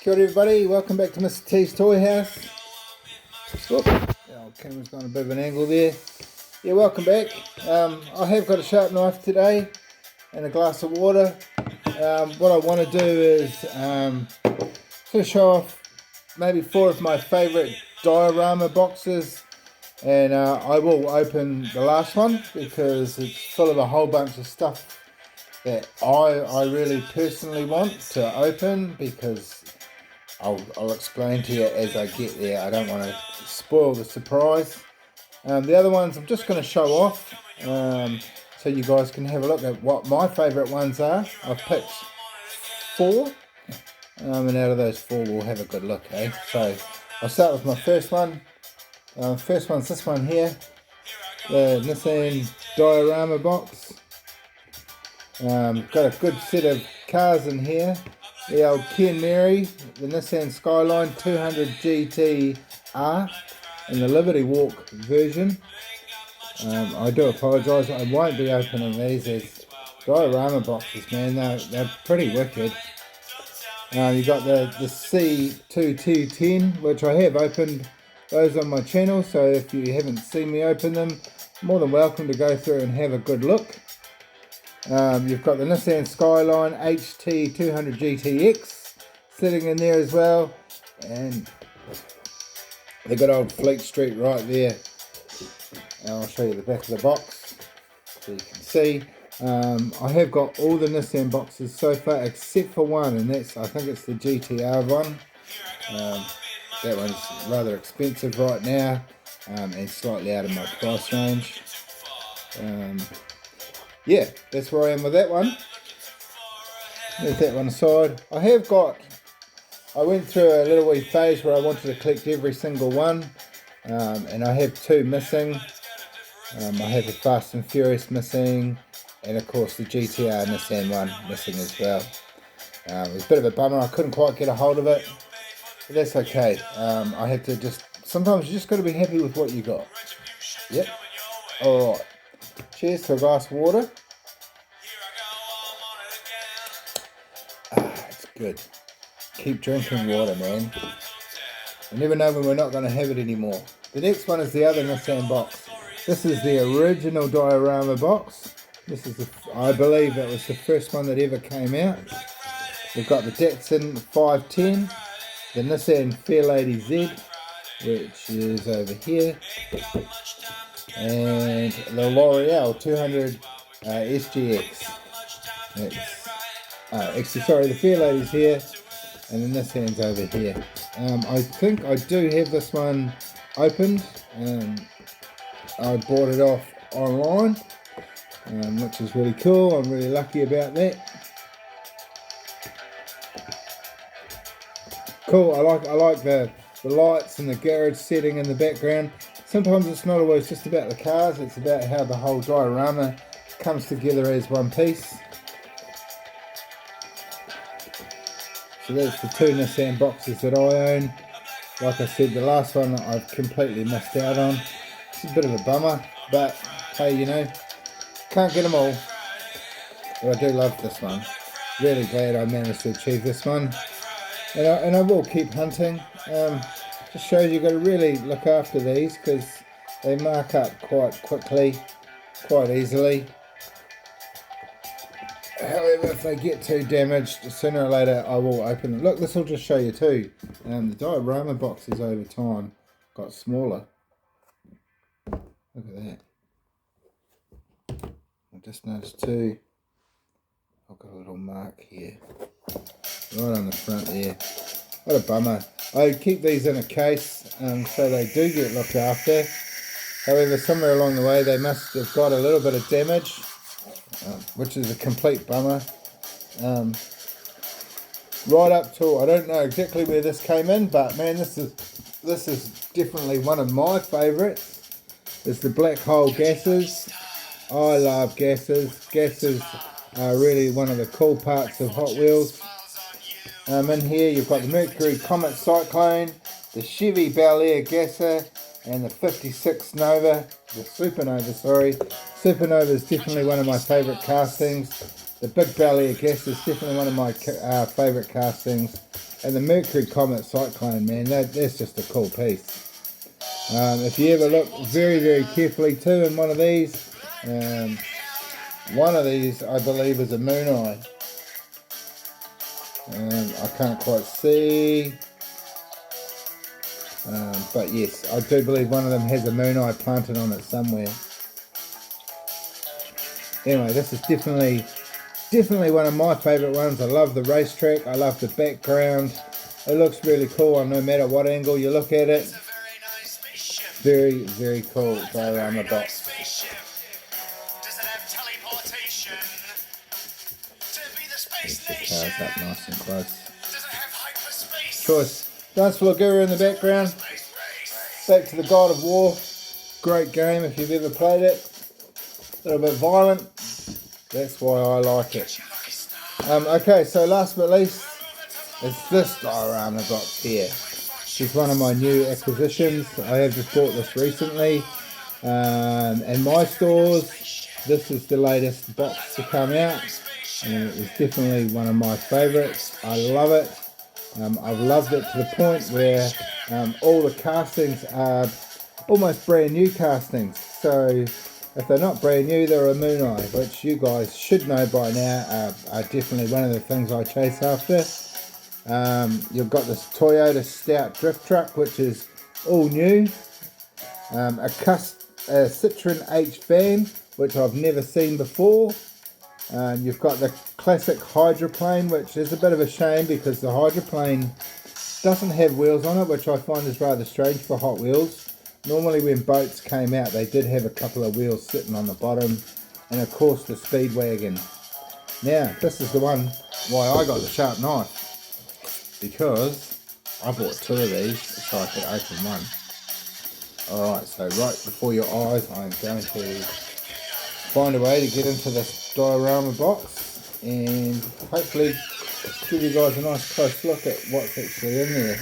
Kia ora everybody, welcome back to Mr. T's Toy House. Whoop, the old camera's got a bit of an angle there. Yeah, welcome back. I have got a sharp knife today and a glass of water. What I want to do is sort of show off maybe 4 of my favourite diorama boxes, and I will open the last one because it's full of a whole bunch of stuff that I really personally want to open, because I'll explain to you as I get there. I don't want to spoil the surprise. The other ones I'm just going to show off so you guys can have a look at what my favourite ones are. I've picked 4 and out of those 4 we'll have a good look, eh? So I'll start with my first one. First one's this one here, the Nissan Diorama box. Got a good set of cars in here. The old Ken Mary, the Nissan Skyline 200 GTR in the Liberty Walk version. I do apologise, I won't be opening these as diorama boxes, man. They're pretty wicked. You got the C2210, which I have opened those on my channel, so if you haven't seen me open them, more than welcome to go through and have a good look. You've got the Nissan Skyline HT 200 GTX sitting in there as well, and the good old Fleet Street right there. And I'll show you the back of the box so you can see. I have got all the Nissan boxes so far except for one, and that's, I think it's the GTR one. That one's rather expensive right now, and slightly out of my price range. Yeah, that's where I am with that one. Leave that one aside. I went through a little wee phase where I wanted to collect every single one, and I have 2 missing. I have the Fast and Furious missing, and of course the GTR Nissan one missing as well. It was a bit of a bummer, I couldn't quite get a hold of it, but that's okay. I have to sometimes you just got to be happy with what you got. Yep, alright. Cheers to a glass of water. It's good. Keep drinking water, man. I never know when we're not going to have it anymore. The next one is the other Nissan box. This is the original diorama box. This is, I believe it was the first one that ever came out. We've got the Datsun 510, the Nissan Fairlady Z, which is over here, and the L'Oreal 200 SGX. Sorry, the Fairlady's here, and the Nissan's over here. I think I do have this one opened. I bought it off online, which is really cool. I'm really lucky about that. Cool. I like the lights and the garage setting in the background. Sometimes it's not always just about the cars, it's about how the whole diorama comes together as one piece. So that's the 2 Nissan boxes that I own. Like I said, the last one I've completely missed out on. It's a bit of a bummer, but hey, you know, can't get them all. But I do love this one. Really glad I managed to achieve this one. And I will keep hunting. Just shows you've got to really look after these, because they mark up quite quickly, quite easily. However, if they get too damaged, sooner or later I will open them. Look, this will just show you too. The diorama boxes over time got smaller. Look at that. I just noticed too, I've got a little mark here, right on the front there. What a bummer. I keep these in a case so they do get looked after. However, somewhere along the way they must have got a little bit of damage, which is a complete bummer. Right up to, I don't know exactly where this came in, but man, this is definitely one of my favourites. It's the black hole gases. I love gases. Gases are really one of the cool parts of Hot Wheels. In here you've got the Mercury Comet Cyclone, the Chevy Bel Air Gasser, and the 56 Nova, the Supernova, sorry. Supernova is definitely one of my favourite castings. The big belly, I guess, is definitely one of my favourite castings. And the Mercury Comet Cyclone, man, that's just a cool piece. If you ever look very, very carefully too in one of these, I believe is a moon eye. I can't quite see, but yes, I do believe one of them has a moon eye planted on it somewhere. Anyway, this is definitely one of my favourite ones. I love the racetrack, I love the background. It looks really cool on no matter what angle you look at it. Very, very cool diorama box. Get the cars up nice and close. Choice. Dance Floor Guru in the background. Back to the God of War. Great game if you've ever played it. A little bit violent. That's why I like it. Okay, so last but least, it's this diorama box here. It's one of my new acquisitions. I have just bought this recently. In my stores, this is the latest box to come out. And it was definitely one of my favourites. I love it. I've loved it to the point where all the castings are almost brand new castings. So if they're not brand new, they're a moon eye, which you guys should know by now are definitely one of the things I chase after. You've got this Toyota Stout drift truck, which is all new. A Citroen H van, which I've never seen before. You've got the classic hydroplane, which is a bit of a shame because the hydroplane doesn't have wheels on it, which I find is rather strange for Hot Wheels. Normally when boats came out, they did have a couple of wheels sitting on the bottom, and of course the Speedwagon. Now, this is the one why I got the sharp knife, because I bought two of these so I could open one. Alright, so right before your eyes, I'm going to find a way to get into this diorama box and hopefully give you guys a nice close look at what's actually in there.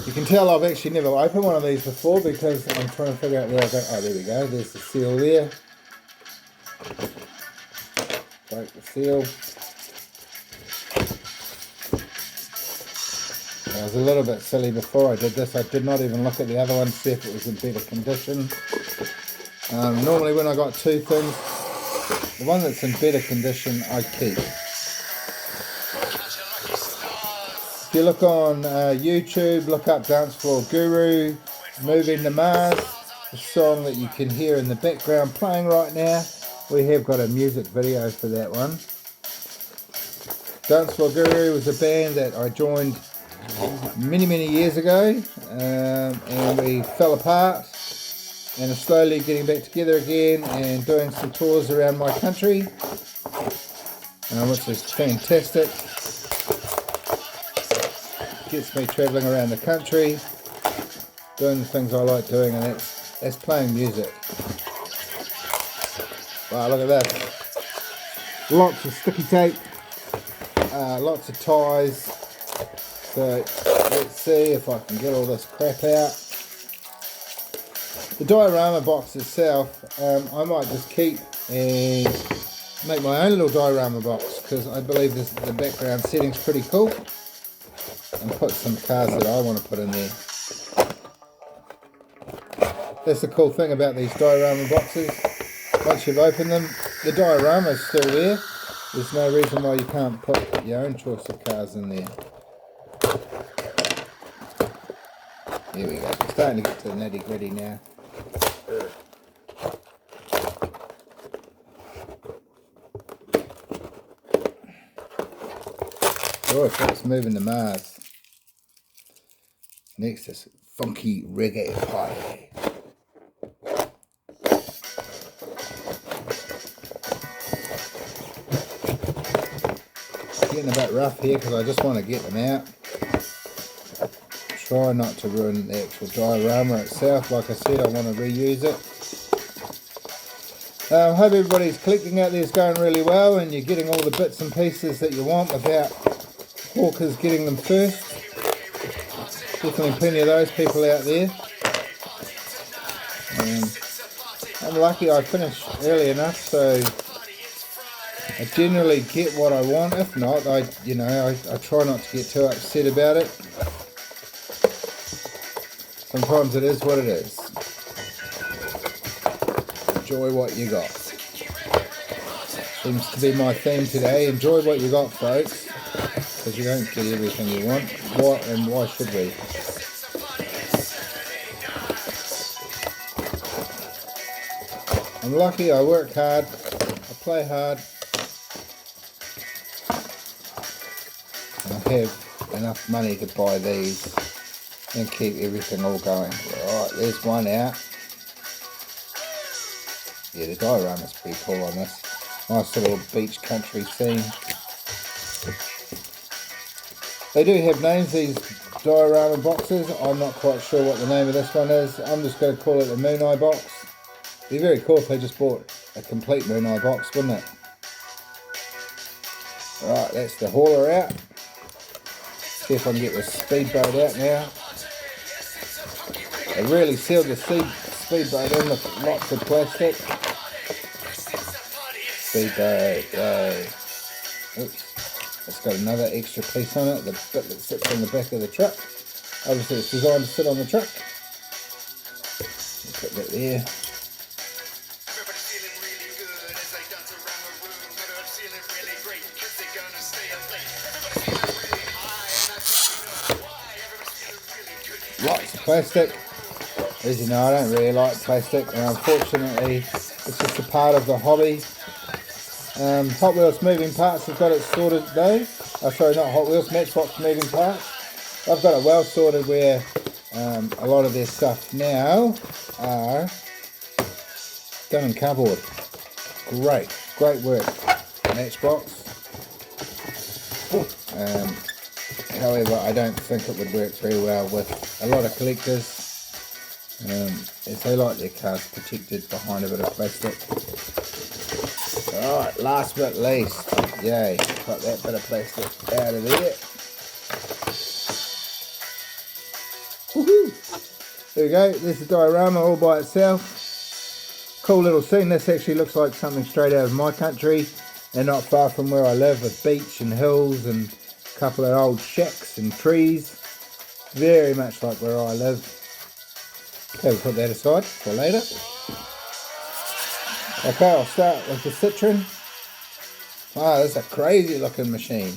You can tell I've actually never opened one of these before because I'm trying to figure out where I go. Oh, there we go. There's the seal there. Break the seal. I was a little bit silly before I did this. I did not even look at the other one to see if it was in better condition. Normally when I got two things, the one that's in better condition I keep. If you look on YouTube, look up Dance Floor Guru, Moving to Mars, the song that you can hear in the background playing right now. We have got a music video for that one. Dance Floor Guru was a band that I joined many years ago, and we fell apart and are slowly getting back together again and doing some tours around my country, which is fantastic. Gets me travelling around the country, doing the things I like doing, and that's playing music. Wow, look at that. Lots of sticky tape, lots of ties. So let's see if I can get all this crap out. The diorama box itself, I might just keep and make my own little diorama box because I believe the background setting's pretty cool. And put some cars that I want to put in there. That's the cool thing about these diorama boxes. Once you've opened them, the diorama is still there. There's no reason why you can't put your own choice of cars in there. There we go. We're starting to get to the nitty gritty now. Oh, that's Moving to Mars. Next is Funky Reggae Party. It's getting a bit rough here because I just want to get them out. Try not to ruin the actual diorama itself. Like I said, I want to reuse it. Hope everybody's collecting out there is going really well and you're getting all the bits and pieces that you want without hawkers getting them first. Definitely plenty of those people out there. I'm lucky I finished early enough, so I generally get what I want. If not, I try not to get too upset about it. Sometimes it is what it is. Enjoy what you got. Seems to be my theme today. Enjoy what you got, folks, because you don't get everything you want. Why should we? I'm lucky. I work hard. I play hard. I have enough money to buy these and keep everything all going. Alright, there's one out. Yeah, the diorama's pretty cool on this. Nice little beach country scene. They do have names, these diorama boxes. I'm not quite sure what the name of this one is. I'm just going to call it the Moon Eye box. It'd be very cool if they just bought a complete Moon Eye box, wouldn't it? Right, that's the hauler out. See if I can get the speedboat out now. They really sealed the speedboat in with lots of plastic. Speedboat, yay. Oops, it's got another extra piece on it, the bit that sits on the back of the truck. Obviously it's designed to sit on the truck. Put that there. Lots of plastic. As you know, I don't really like plastic, and unfortunately it's just a part of the hobby. Hot Wheels Moving Parts have got it sorted though. Oh, sorry, not Hot Wheels, Matchbox Moving Parts. I've got it well sorted where a lot of their stuff now are done in cardboard. Great work, Matchbox. However, I don't think it would work very well with a lot of collectors, as they like their cars protected behind a bit of plastic. Alright, last but least, yay, got that bit of plastic out of there. Woohoo! There we go, there's the diorama all by itself. Cool little scene. This actually looks like something straight out of my country, and not far from where I live, with beach and hills and a couple of old shacks and trees. Very much like where I live. Okay, we'll put that aside for later. Okay, I'll start with the Citroen. Wow, that's a crazy looking machine.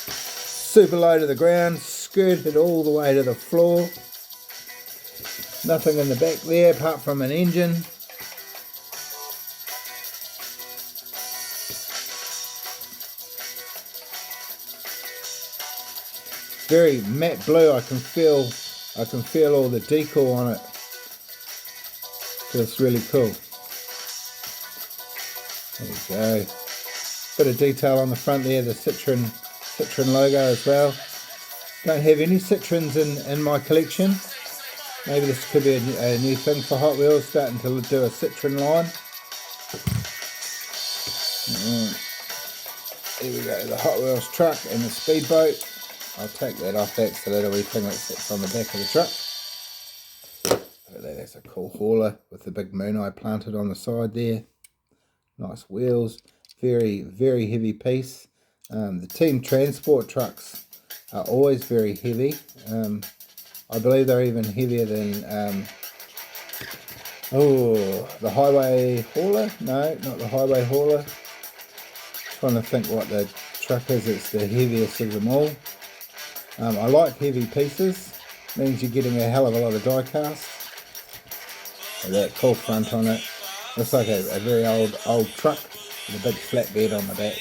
Super low to the ground, skirted all the way to the floor. Nothing in the back there apart from an engine. Very matte blue. I can feel all the decal on it. So it's really cool. There we go. Bit of detail on the front there, the Citroen logo as well. Don't have any Citroens in my collection. Maybe this could be a new thing for Hot Wheels, starting to do a Citroen line. Here we go, the Hot Wheels truck and the speedboat. I'll take that off, that's the little wee thing that sits on the back of the truck. That's a cool hauler with the big Moon Eye planted on the side there. Nice wheels, very heavy piece. The team transport trucks are always very heavy. I believe they're even heavier than the highway hauler. No, not the highway hauler. Trying to think what the truck is. It's the heaviest of them all. I like heavy pieces. Means you're getting a hell of a lot of die cast. That cool front on it. Looks like a very old truck with a big flatbed on the back.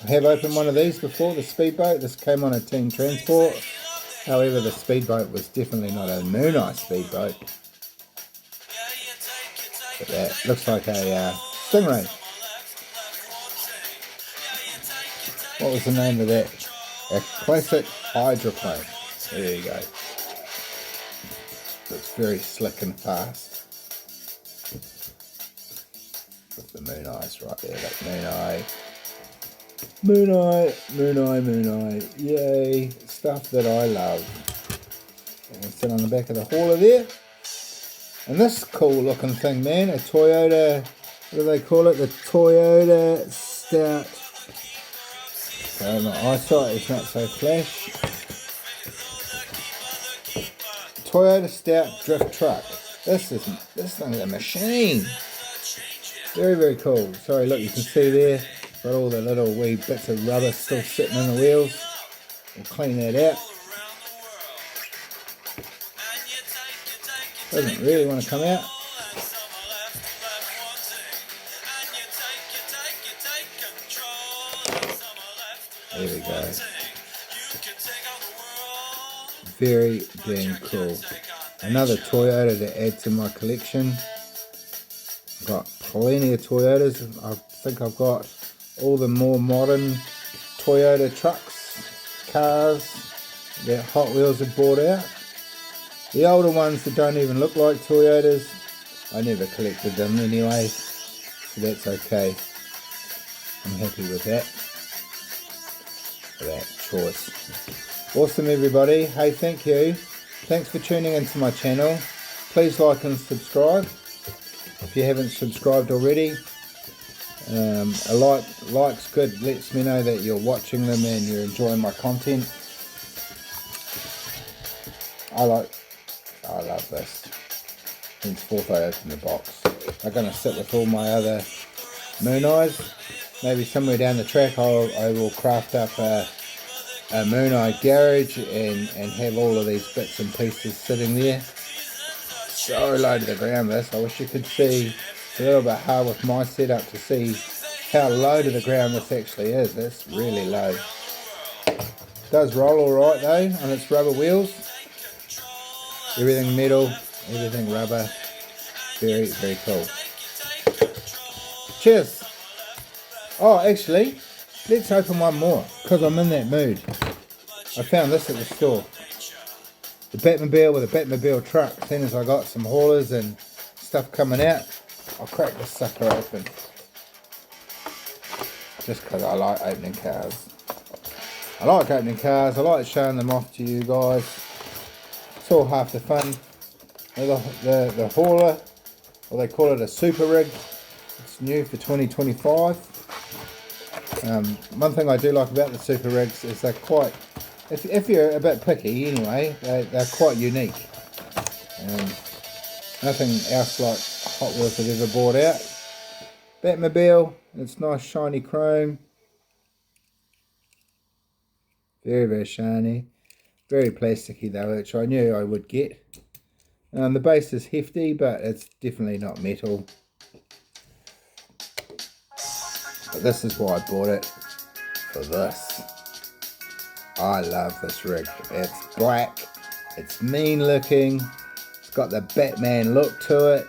I have opened one of these before, the speedboat. This came on a team transport. However, the speedboat was definitely not a Moon Eye speedboat. But that looks like a Stingray. What was the name of that? A classic hydroplane. There you go. Looks very slick and fast. With the Moon Eyes right there, that Moon Eye. Moon Eye, Moon Eye, Moon Eye. Yay. Stuff that I love. And sit on the back of the hauler there. And this cool looking thing, man. A Toyota what do they call it? The Toyota Stout. So my eyesight is not so flash. Toyota Stout drift truck. This thing is a machine. Very, very cool. Sorry, look, you can see there, got all the little wee bits of rubber still sitting in the wheels. We'll clean that out. Doesn't really want to come out. There we go. Very damn cool. Another Toyota to add to my collection. I've got plenty of Toyotas. I think I've got all the more modern Toyota trucks, cars that Hot Wheels have brought out. The older ones that don't even look like Toyotas, I never collected them anyway, so that's okay. I'm happy with that. That choice. Awesome, everybody. Hey, thank you. Thanks for tuning into my channel. Please like and subscribe if you haven't subscribed already. A like's good. Lets me know that you're watching them and you're enjoying my content. I love this. Henceforth I open the box. I'm going to sit with all my other Moon Eyes. Maybe somewhere down the track I will craft up a Moon Eye garage and have all of these bits and pieces sitting there. So low to the ground this. I wish you could see. It's a little bit hard with my setup to see how low to the ground this actually is. It's really low. It does roll alright though on its rubber wheels. Everything metal, everything rubber. Very, very cool. Cheers. Oh, actually, let's open one more, because I'm in that mood. I found this at the store. The Batmobile with a Batmobile truck. As soon as I got some haulers and stuff coming out, I'll crack this sucker open. Just because I like opening cars. I like opening cars, I like showing them off to you guys. It's all half the fun. The hauler, or they call it a super rig. It's new for 2025. One thing I do like about the super rigs is they're quite, if you're a bit picky anyway, they're quite unique. Nothing else like Hot Wheels have ever brought out. Batmobile, it's nice shiny chrome. Very, very shiny. Very plasticky though, which I knew I would get. The base is hefty, but it's definitely not metal. But this is why I bought it, for this. I love this rig. It's black, it's mean looking, it's got the Batman look to it.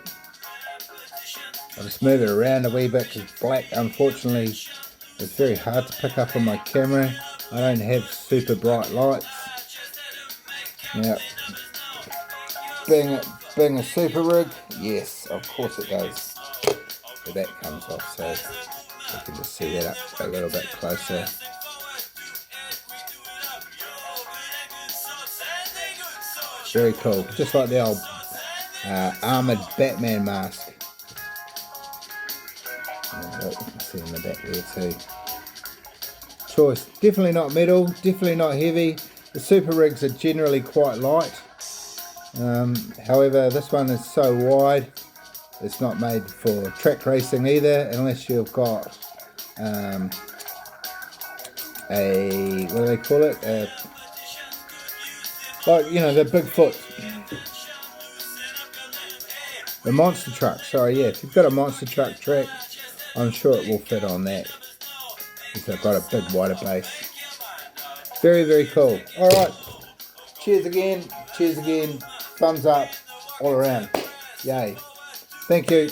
I'll just move it around a wee bit because black, unfortunately, it's very hard to pick up on my camera. I don't have super bright lights. Now, being a super rig, yes, of course it does. So that comes off, so I can just see that up a little bit closer. Very cool, just like the old armoured Batman mask. You can see in the back there too. Choice, definitely not metal, definitely not heavy. The super rigs are generally quite light. However, this one is so wide, it's not made for track racing either, unless you've got a, what do they call it? Like, you know, the Bigfoot. The monster truck, sorry, yeah. If you've got a monster truck track, I'm sure it will fit on that. Because they've got a big wider base. Very, very cool. Alright. Cheers again. Thumbs up all around. Yay. Thank you.